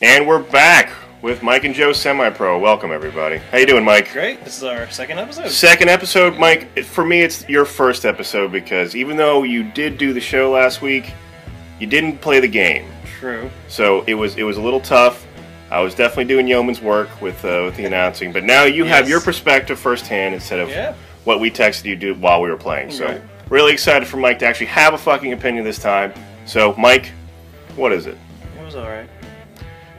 And we're back with Mike and Joe Semi-Pro. Welcome, everybody. How you doing, Mike? Great. This is our second episode. Second episode, Mike. For me, it's your first episode because even though you did do the show last week, you didn't play the game. True. So it was a little tough. I was definitely doing yeoman's work with the announcing, but now you have your perspective firsthand instead of what we texted you do while we were playing. So really excited for Mike to actually have a fucking opinion this time. So, Mike, what is it? It was alright.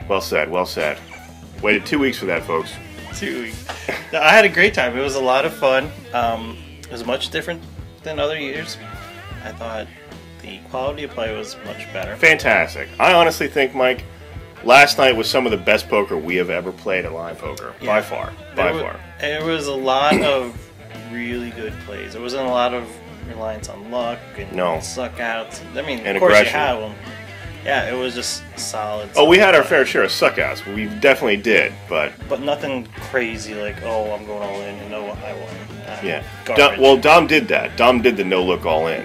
Well said, well said. Waited 2 weeks for that, folks. 2 weeks. I had a great time. It was a lot of fun. It was much different than other years. I thought the quality of play was much better. Fantastic. I honestly think, Mike, last night was some of the best poker we have ever played at Line Poker. By far. By far. There was a lot of really good plays. There wasn't a lot of reliance on luck and suck outs. I mean, and of course aggression. you have them. Yeah, it was just solid. Oh, we had our fair share of suck outs. We definitely did, but nothing crazy like, oh, I'm going all in and no, I won. Dom did that. Dom did the no look all in,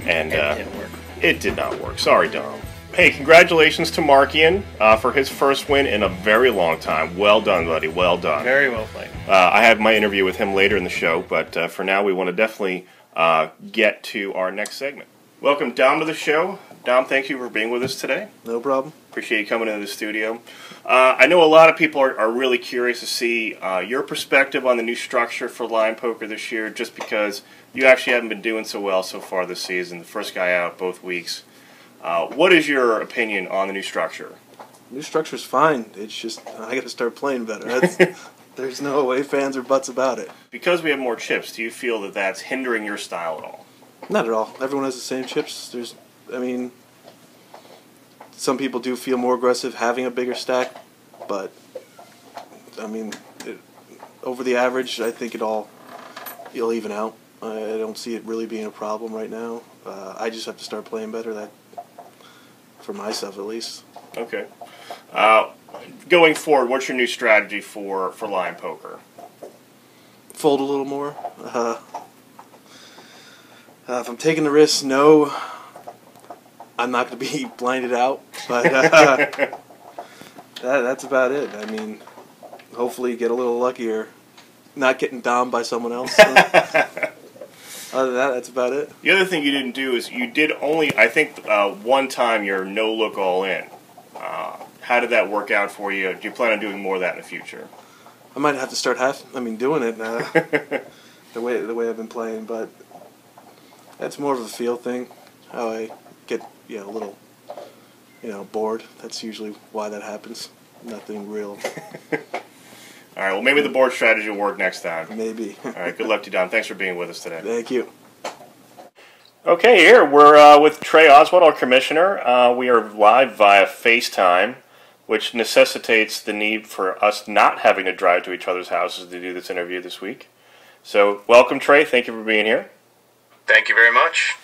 and it didn't work. It did not work. Sorry, Dom. Hey, congratulations to Markian for his first win in a very long time. Well done, buddy. Well done. Very well played. I have my interview with him later in the show, but for now we want to definitely get to our next segment. Welcome, Dom, to the show. Dom, thank you for being with us today. No problem. Appreciate you coming into the studio. I know a lot of people are really curious to see your perspective on the new structure for Line Poker this year, just because you actually haven't been doing so well so far this season. The first guy out both weeks. What is your opinion on the new structure? New structure's fine. It's just I got to start playing better. There's no way fans or buts about it. Because we have more chips, do you feel that that's hindering your style at all? Not at all. Everyone has the same chips. Some people do feel more aggressive having a bigger stack, but over the average, I think it'll even out. I don't see it really being a problem right now. I just have to start playing better. For myself, at least. Okay. Going forward, what's your new strategy for Line Poker? Fold a little more. If I'm taking the risk, no, I'm not going to be blinded out. But that's about it. I mean, hopefully get a little luckier, not getting domed by someone else. Other than that, that's about it. The other thing you didn't do is you did only, I think, one time your no-look all-in. How did that work out for you? Do you plan on doing more of that in the future? I might have to start doing it the way I've been playing, but that's more of a feel thing. How I get a little bored. That's usually why that happens. Nothing real. All right, well, maybe the board strategy will work next time. Maybe. All right, good luck to you, Don. Thanks for being with us today. Thank you. Okay, here we're with Trey Oswald, our commissioner. We are live via FaceTime, which necessitates the need for us not having to drive to each other's houses to do this interview this week. So, welcome, Trey. Thank you for being here. Thank you very much.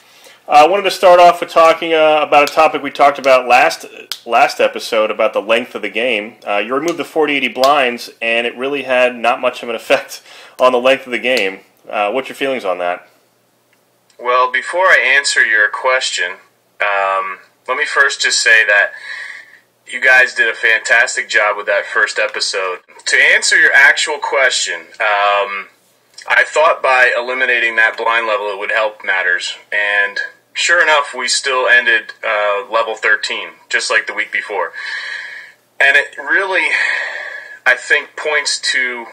I wanted to start off with talking about a topic we talked about last episode about the length of the game. You removed the 40-80 blinds, and it really had not much of an effect on the length of the game. What's your feelings on that? Well, before I answer your question, let me first just say that you guys did a fantastic job with that first episode. To answer your actual question, I thought by eliminating that blind level it would help matters, and sure enough, we still ended level 13, just like the week before. And it really, I think, points to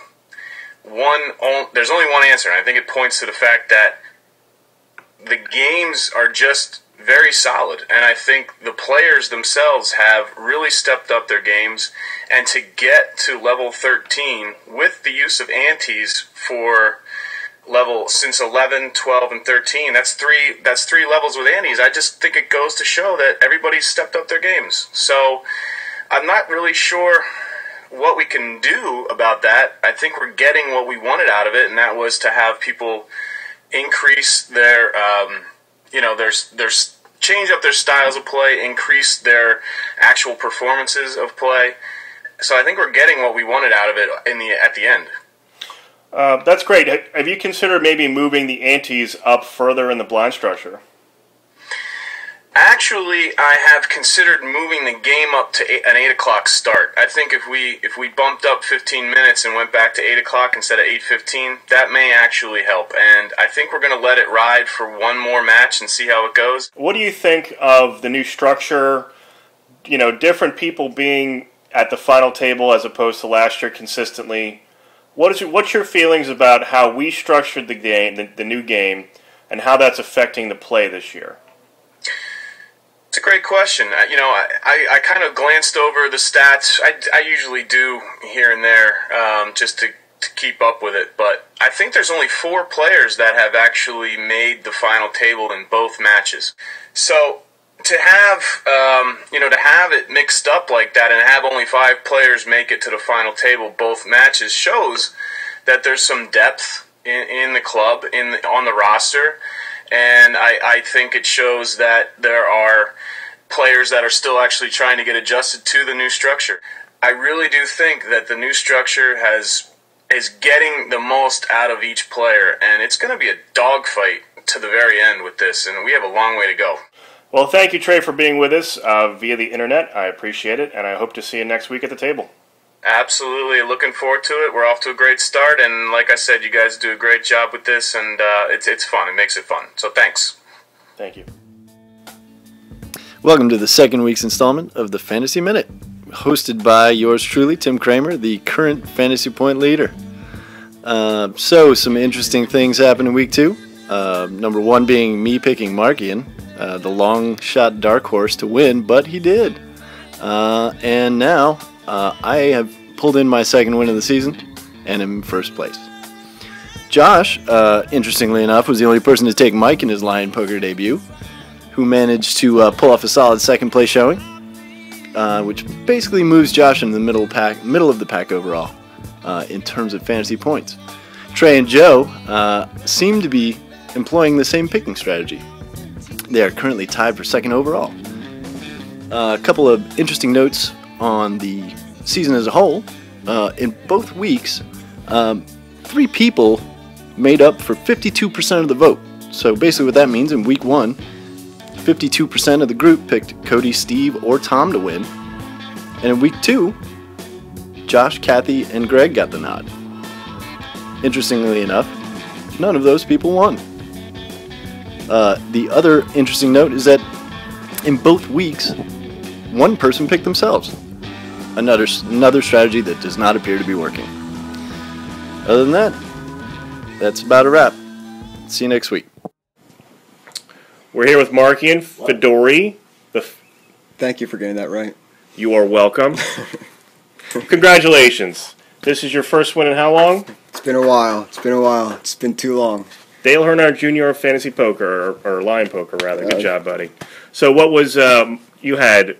there's only one answer, and I think it points to the fact that the games are just very solid, and I think the players themselves have really stepped up their games, and to get to level 13 with the use of antes for since 11, 12, and 13, that's three levels with antes. I just think it goes to show that everybody's stepped up their games. So I'm not really sure what we can do about that. I think we're getting what we wanted out of it, and that was to have people increase their change up their styles of play, increase their actual performances of play. So I think we're getting what we wanted out of it at the end. That's great. Have you considered maybe moving the antes up further in the blind structure? Actually, I have considered moving the game up to an 8 o'clock start. I think if we bumped up 15 minutes and went back to 8 o'clock instead of 8:15, that may actually help. And I think we're going to let it ride for one more match and see how it goes. What do you think of the new structure? You know, different people being at the final table as opposed to last year consistently. What's your feelings about how we structured the game, the new game, and how that's affecting the play this year? It's a great question. I kind of glanced over the stats. I usually do here and there just to keep up with it. But I think there's only 4 players that have actually made the final table in both matches. So to have to have it mixed up like that and have only 5 players make it to the final table both matches shows that there's some depth in the club on the roster. And I think it shows that there are players that are still actually trying to get adjusted to the new structure. I really do think that the new structure is getting the most out of each player, and it's going to be a dogfight to the very end with this, and we have a long way to go. Well, thank you, Trey, for being with us via the internet. I appreciate it, and I hope to see you next week at the table. Absolutely. Looking forward to it. We're off to a great start, and like I said, you guys do a great job with this, and it's fun. It makes it fun. So thanks. Thank you. Welcome to the second week's installment of the Fantasy Minute, hosted by yours truly, Tim Kramer, the current fantasy point leader. So, some interesting things happened in week 2. Number 1 being me picking Markian, the long shot dark horse to win, but he did. And now I have pulled in my second win of the season and am in first place. Josh, interestingly enough, was the only person to take Mike in his Lion Poker debut, who managed to pull off a solid second place showing, which basically moves Josh in the middle of the pack overall in terms of fantasy points. Trey and Joe seem to be employing the same picking strategy. They are currently tied for second overall. A couple of interesting notes on the season as a whole. In both weeks, 3 people made up for 52% of the vote. So basically what that means, in week 1, 52% of the group picked Cody, Steve, or Tom to win. And in week 2, Josh, Kathy, and Greg got the nod. Interestingly enough, none of those people won. The other interesting note is that in both weeks, one person picked themselves. Another strategy that does not appear to be working. Other than that, that's about a wrap. See you next week. We're here with Markian Fedori. Thank you for getting that right. You are welcome. Congratulations. This is your first win in how long? It's been a while. It's been too long. Dale Earnhardt Jr. of Fantasy Poker, or Lion Poker, rather. Good job, buddy. So what was, you had,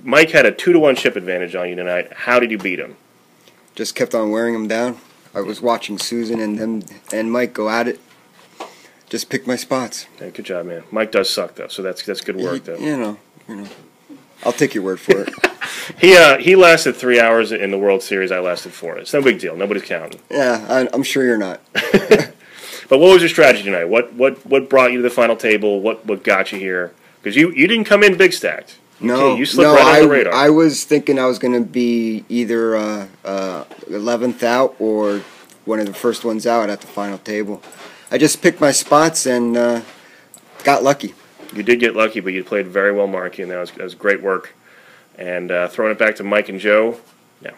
Mike had a 2-to-1 chip advantage on you tonight. How did you beat him? Just kept on wearing him down. I was watching Susan and Mike go at it. Just picked my spots. Yeah, good job, man. Mike does suck, though, so that's good work, though. You know. I'll take your word for it. He lasted 3 hours in the World Series. I lasted 4. It's no big deal. Nobody's counting. Yeah, I'm sure you're not. But what was your strategy tonight? What brought you to the final table? What got you here? Because you didn't come in big stacked. You slipped right on the radar. I was thinking I was going to be either 11th out or one of the first ones out at the final table. I just picked my spots and got lucky. You did get lucky, but you played very well, Marky, and that was great work. And throwing it back to Mike and Joe, yeah.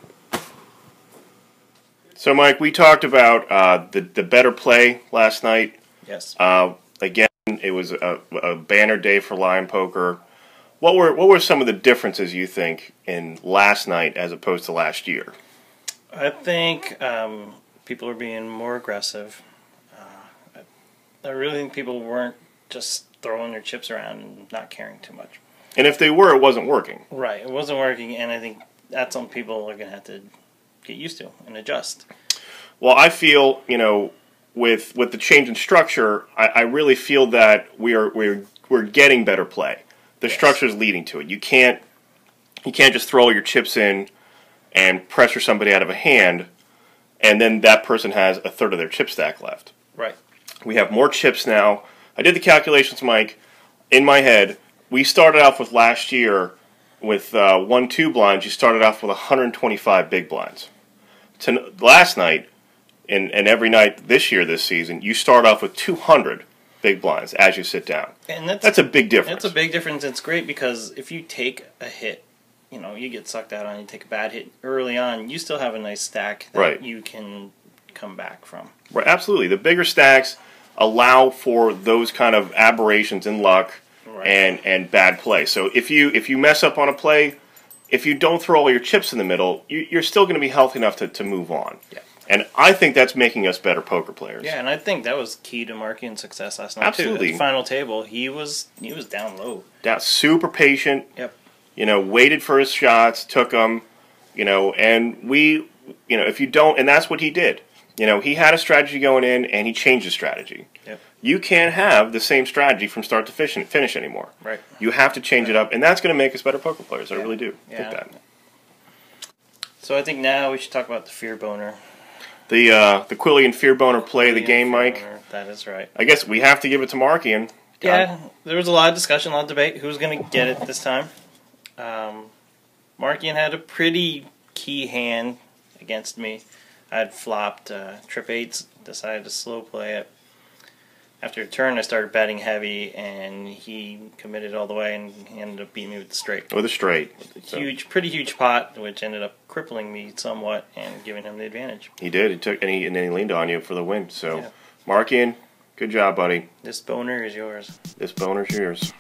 So, Mike, we talked about the better play last night. Yes. Again, it was a banner day for Lion Poker. What were some of the differences you think in last night as opposed to last year? I think people were being more aggressive. I really think people weren't just throwing their chips around and not caring too much. And if they were, it wasn't working. Right, it wasn't working, and I think that's something people are going to have to get used to and adjust. Well, I feel, with the change in structure, I really feel that we're getting better play. The structure is leading to it. You can't just throw all your chips in and pressure somebody out of a hand, and then that person has a third of their chip stack left. Right. We have more chips now. I did the calculations, Mike. in my head, we started off with last year with 1-2 blinds. You started off with 125 big blinds. Last night, and every night this season, you start off with 200 big blinds as you sit down. And that's a big difference. That's a big difference. It's great because if you take a hit, you get sucked out on, you take a bad hit early on, you still have a nice stack that you can come back from. Right, absolutely. The bigger stacks allow for those kind of aberrations in luck and bad play. So if you mess up on a play, if you don't throw all your chips in the middle, you're still going to be healthy enough to move on. Yeah. And I think that's making us better poker players. Yeah, and I think that was key to Markian's success last night Absolutely. too. At the final table, he was down low. Super patient. Yep. Waited for his shots, took them, and if you don't, and that's what he did. He had a strategy going in, and he changed his strategy. Yep. You can't have the same strategy from start to finish anymore. Right. You have to change it up, and that's going to make us better poker players. I really do. I think that. So I think now we should talk about the fear boner. The Quillian fear boner play of the game, Mike. Boner, that is right. I guess we have to give it to Markian. Yeah, there was a lot of discussion, a lot of debate. Who's going to get it this time? Markian had a pretty key hand against me. I had flopped trip 8s, decided to slow play it. After a turn, I started betting heavy, and he committed all the way, and he ended up beating me with the straight. With a straight. Pretty huge pot, which ended up crippling me somewhat and giving him the advantage. He did. He took, and then he leaned on you for the win. So, Markian, good job, buddy. This boner is yours. This boner's yours.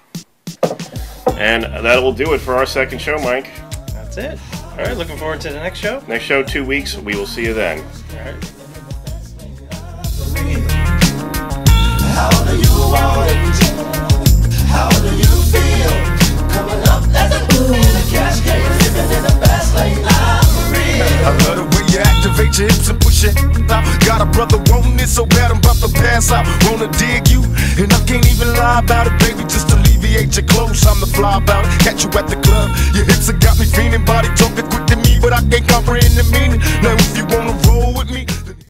And that will do it for our second show, Mike. That's it. All right, looking forward to the next show. Next show, 2 weeks. We will see you then. All right. How do you want it? How do you feel? Coming up as a blue in a cash game, living in a fast lane. I'm real. I love the way you activate your hips and push it out. Got a brother wanting it so bad I'm about to pass out. Wanna dig you, and I can't even lie about it, baby. Just alleviate your clothes, I'm the fly about it. Catch you at the club, your hips have got me feeling. Body talking quick to me, but I can't comprehend the meaning. Now if you wanna